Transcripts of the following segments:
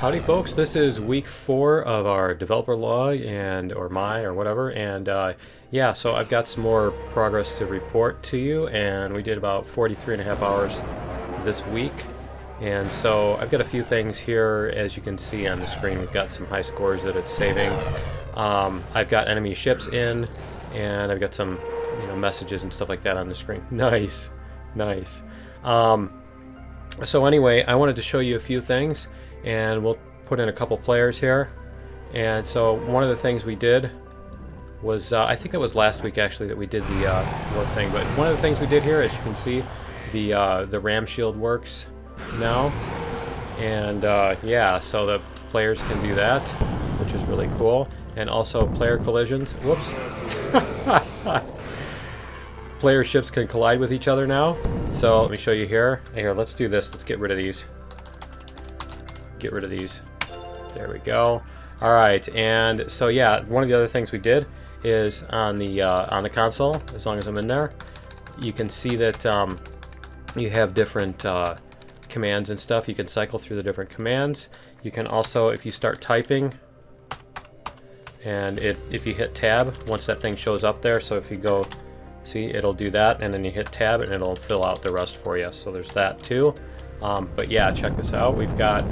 Howdy folks, this is week 4 of our developer log or whatever, and yeah, so I've got some more progress to report to you, and we did about 43.5 hours this week. And so I've got a few things here. As you can see on the screen, we've got some high scores that it's saving. I've got enemy ships in, and I've got some messages and stuff like that on the screen. Nice. So anyway, I wanted to show you a few things, and we'll put in a couple players here. And so one of the things we did was, I think it was last week actually that we did the warp thing, but one of the things we did here, as you can see, the ram shield works now. And yeah, so the players can do that, which is really cool. And also player collisions. Whoops. Player ships can collide with each other now. So let me show you here. Here, let's do this. Let's get rid of these. Get rid of these. There we go. All right, and so yeah, one of the other things we did is on the console. As long as I'm in there, you can see that you have different commands and stuff. You can cycle through the different commands. You can also, if you start typing, and if you hit tab, once that thing shows up there, so if you go, see, it'll do that, and then you hit tab and it'll fill out the rest for you. So there's that too. But yeah, check this out. We've got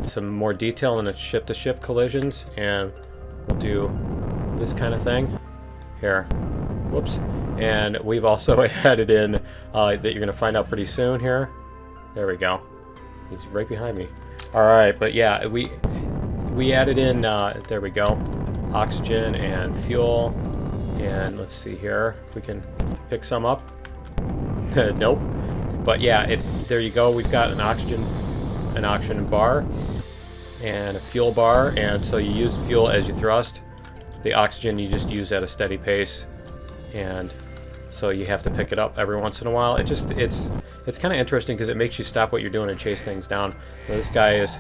some more detail in the ship-to-ship collisions, and we'll do this kind of thing here. Whoops. And we've also added in that you're going to find out pretty soon here. There we go. He's right behind me. All right, but yeah, we added in, there we go, oxygen and fuel. And let's see here if we can pick some up. Nope. But yeah, there you go. We've got an oxygen bar and a fuel bar, and so you use fuel as you thrust. The oxygen you just use at a steady pace, and so you have to pick it up every once in a while. It's kind of interesting because it makes you stop what you're doing and chase things down. So this guy is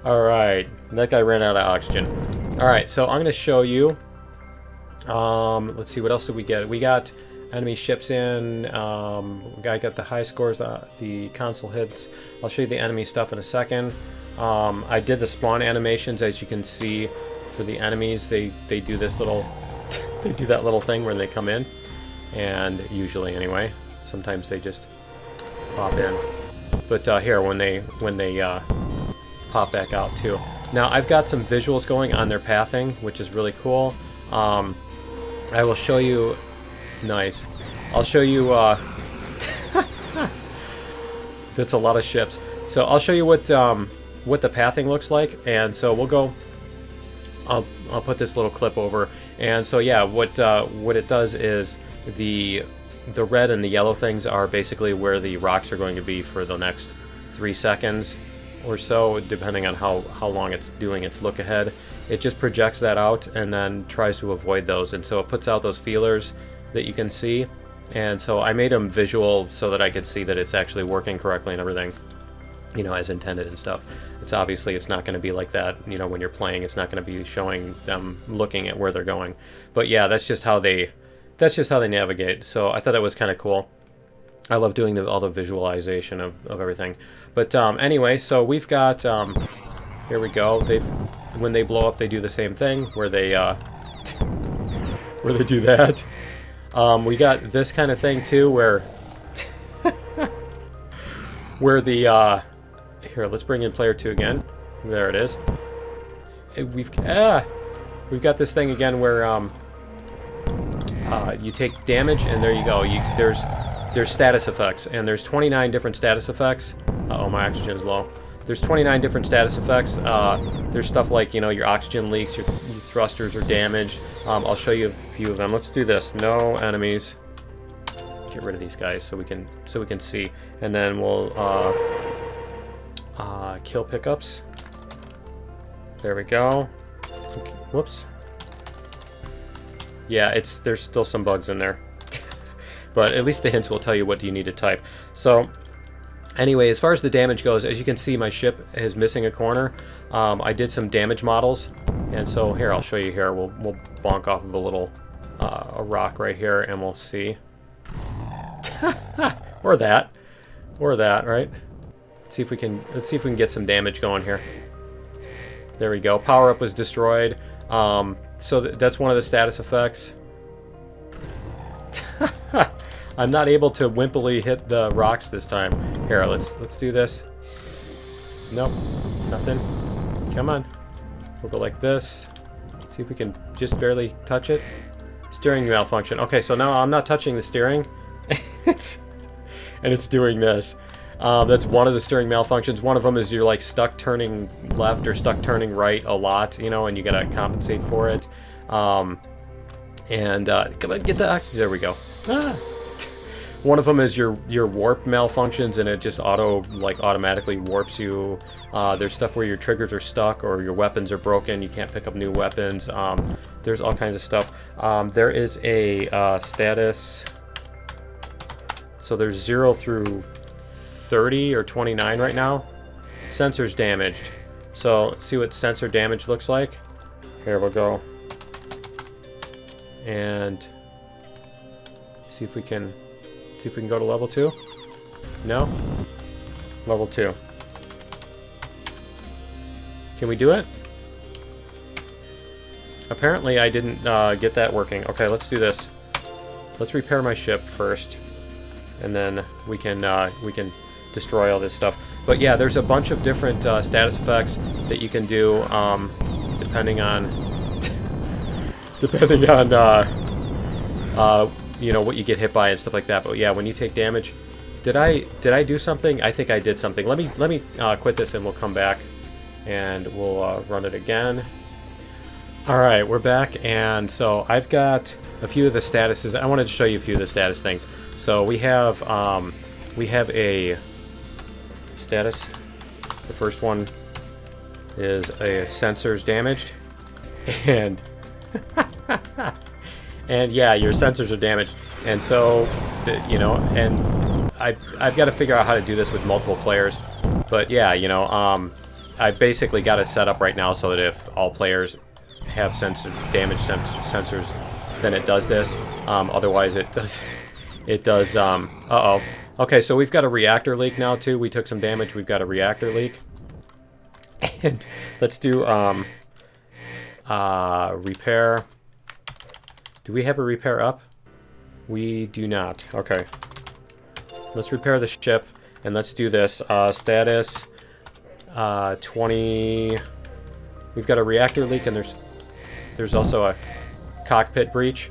all right, that guy ran out of oxygen. All right, so I'm going to show you. Let's see, what else did we get? We got enemy ships in. I got the high scores, the console hits. I'll show you the enemy stuff in a second. I did the spawn animations, as you can see, for the enemies. They do this little, they do that little thing where they come in, and usually anyway, sometimes they just pop in. But here, when they pop back out too. Now I've got some visuals going on their pathing, which is really cool. I will show you. Nice. I'll show you. That's a lot of ships. So I'll show you what the pathing looks like, and so we'll go. I'll put this little clip over, and so yeah, what it does is the red and the yellow things are basically where the rocks are going to be for the next 3 seconds or so, depending on how long it's doing its look ahead. It just projects that out and then tries to avoid those, and so it puts out those feelers that you can see. And so I made them visual so that I could see that it's actually working correctly and everything, as intended and stuff. It's not going to be like that, when you're playing. It's not going to be showing them looking at where they're going. But yeah, that's just how they navigate. So I thought that was kind of cool. I love doing all the visualization of everything. But anyway, so we've got, here we go. When they blow up, they do the same thing, where they do that. We got this kind of thing too, where here, let's bring in player 2 again. There it is. We've got this thing again where you take damage, and there you go. There's status effects, and there's 29 different status effects. Uh-oh, my oxygen is low. There's 29 different status effects. There's stuff like, your oxygen leaks, your thrusters are damaged. I'll show you a few of them. Let's do this. No enemies. Get rid of these guys so we can see. And then we'll kill pickups. There we go. Okay. Whoops. Yeah, there's still some bugs in there. But at least the hints will tell you what you need to type. So anyway, as far as the damage goes, as you can see, my ship is missing a corner. I did some damage models, and so here, I'll show you here. We'll bonk off of a little a rock right here, and we'll see. Or that, right? Let's see if we can get some damage going here. There we go. Power up was destroyed. So that's one of the status effects. I'm not able to wimpily hit the rocks this time. Here, let's do this. Nope, nothing. Come on. We'll go like this. See if we can just barely touch it. Steering malfunction. Okay, so now I'm not touching the steering. And it's doing this. That's one of the steering malfunctions. One of them is you're like stuck turning left or stuck turning right a lot, you know, and you gotta compensate for it. Come on, get that. There we go. Ah. One of them is your warp malfunctions, and it just automatically warps you. There's stuff where your triggers are stuck or your weapons are broken. You can't pick up new weapons. There's all kinds of stuff. There is a status. So there's 0 through 30 or 29 right now. Sensor's damaged. So let's see what sensor damage looks like. Here we'll go. And see if we can go to level 2. No? Level 2. Can we do it? Apparently I didn't get that working. Okay, let's do this. Let's repair my ship first, and then we can destroy all this stuff. But yeah, there's a bunch of different status effects that you can do depending on you know, what you get hit by and stuff like that. But yeah, when you take damage, did I do something? I think I did something. Let me quit this, and we'll come back and we'll run it again. All right, we're back, and so I've got a few of the statuses. I wanted to show you a few of the status things. So we have a status. The first one is a sensor's damaged, and and yeah, your sensors are damaged, and so you know, and I've got to figure out how to do this with multiple players. But yeah, you know, I basically got it set up right now so that if all players have damaged sensors, then it does this. Otherwise, it does. Uh-oh. Okay, so we've got a reactor leak now too. We took some damage. We've got a reactor leak, and let's do repair. Do we have a repair up? We do not. Okay. Let's repair the ship, and let's do this. Status 20. We've got a reactor leak, and there's also a cockpit breach,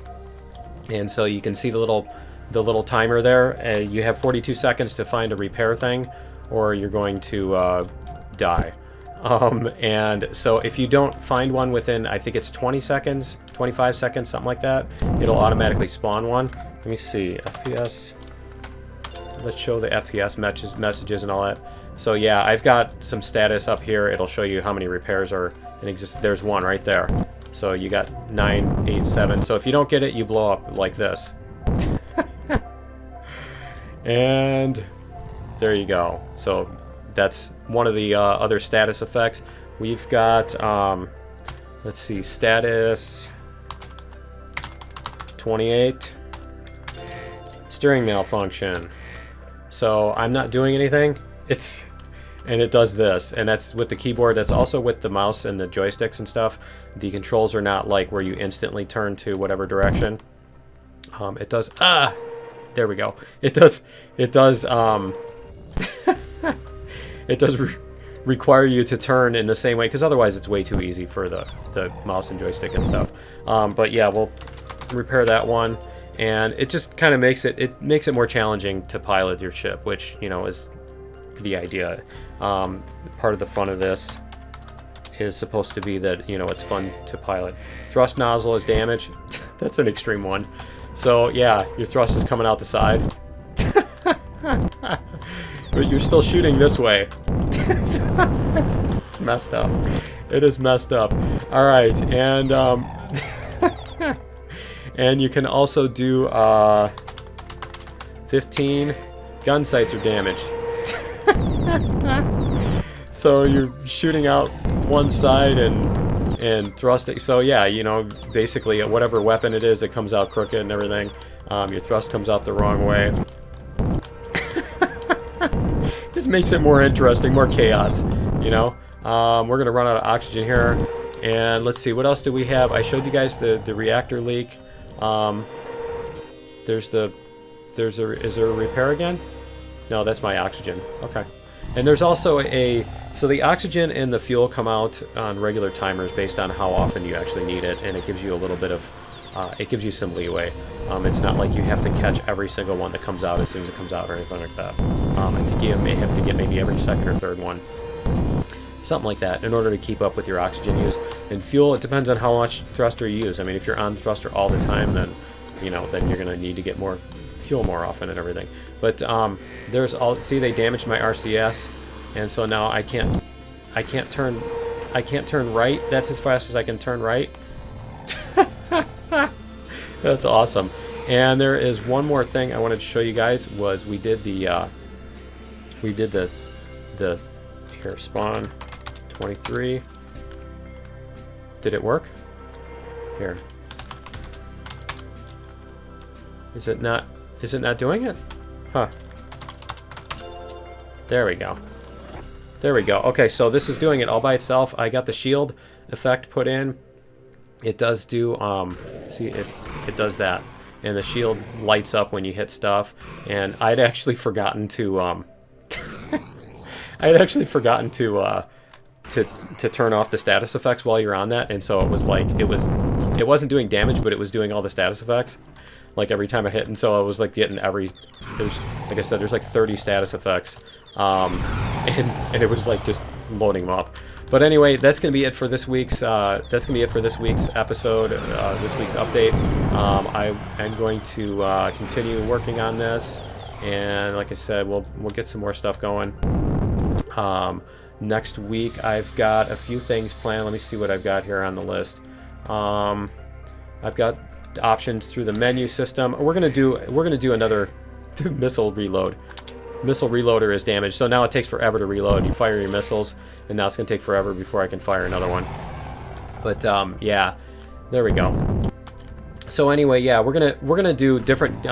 and so you can see the little timer there. You have 42 seconds to find a repair thing, or you're going to die. And so if you don't find one within, I think it's 20 seconds, 25 seconds, something like that, it'll automatically spawn one. Let me see, FPS. Let's show the FPS messages and all that. So yeah, I've got some status up here. It'll show you how many repairs are in existence. There's one right there. So you got 9, 8, 7. So if you don't get it, you blow up like this. And there you go. So that's one of the other status effects. We've got, let's see, status 28, steering malfunction. So I'm not doing anything. And it does this, and that's with the keyboard. That's also with the mouse and the joysticks and stuff. The controls are not like where you instantly turn to whatever direction. It does. There we go. It does. It does. It does require you to turn in the same way, because otherwise it's way too easy for the mouse and joystick and stuff. But yeah, we'll repair that one, and it just kind of makes it more challenging to pilot your ship, which, you know, is the idea. Part of the fun of this is supposed to be that, you know, it's fun to pilot. Thrust nozzle is damaged. That's an extreme one. So yeah, your thrust is coming out the side. But you're still shooting this way. It's messed up. It is messed up. All right, and and you can also do 15 gun sights are damaged. So you're shooting out one side and thrusting. So yeah, you know, basically whatever weapon it is, it comes out crooked and everything. Your thrust comes out the wrong way. Just makes it more interesting, more chaos, you know. We're gonna run out of oxygen here, and let's see, what else do we have? I showed you guys the reactor leak. Is there a repair again? No, that's my oxygen. Okay. And there's also so the oxygen and the fuel come out on regular timers based on how often you actually need it, and it gives you a little bit of, it gives you some leeway. It's not like you have to catch every single one that comes out as soon as it comes out or anything like that. I think you may have to get maybe every second or third one. Something like that in order to keep up with your oxygen use. And fuel, it depends on how much thruster you use. I mean, if you're on thruster all the time, then, you know, then you're going to need to get more fuel more often and everything. But there's all, see, they damaged my RCS, and so now I can't turn right. That's as fast as I can turn right. That's awesome. And there is one more thing I wanted to show you guys, was we did the here, spawn 23. Did it work? Here. Is it not doing it? Huh. There we go. There we go. Okay, so this is doing it all by itself. I got the shield effect put in. It does do, see, it does that. And the shield lights up when you hit stuff. And I'd actually forgotten to, to turn off the status effects while you're on that. And so it was like, it wasn't doing damage, but it was doing all the status effects. Like every time I hit, and so I was like getting there's, like I said, there's like 30 status effects, and it was like just loading them up. But anyway, that's gonna be it for this week's episode, this week's update. I'm going to continue working on this, and like I said, we'll get some more stuff going. Next week, I've got a few things planned. Let me see what I've got here on the list. I've got options through the menu system. We're gonna do another missile reload. Missile reloader is damaged, so now it takes forever to reload. You fire your missiles, and now it's gonna take forever before I can fire another one. But yeah, there we go. So anyway, yeah, we're gonna do different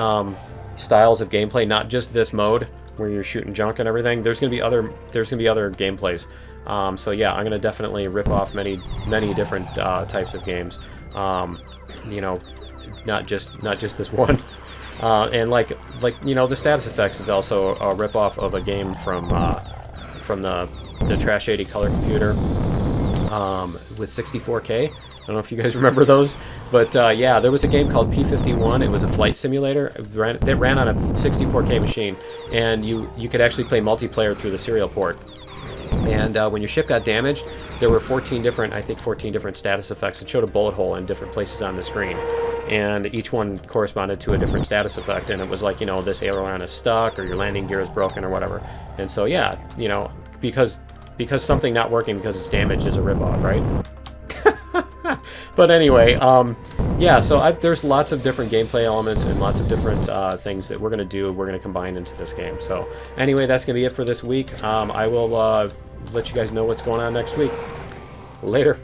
styles of gameplay, not just this mode where you're shooting junk and everything. There's gonna be other gameplays. So yeah, I'm gonna definitely rip off many different types of games. You know, not just this one. And like you know, the status effects is also a ripoff of a game from the Trash 80 color computer with 64K. I don't know if you guys remember those, but yeah, there was a game called P-51. It was a flight simulator. It ran on a 64K machine, and you could actually play multiplayer through the serial port. And when your ship got damaged, there were 14 different status effects. It showed a bullet hole in different places on the screen, and each one corresponded to a different status effect. And it was like, you know, this aileron is stuck, or your landing gear is broken, or whatever. And so yeah, you know, because something not working because it's damaged is a ripoff, right? But anyway, yeah, so there's lots of different gameplay elements and lots of different things that we're going to combine into this game. So anyway, that's going to be it for this week. I will let you guys know what's going on next week. Later.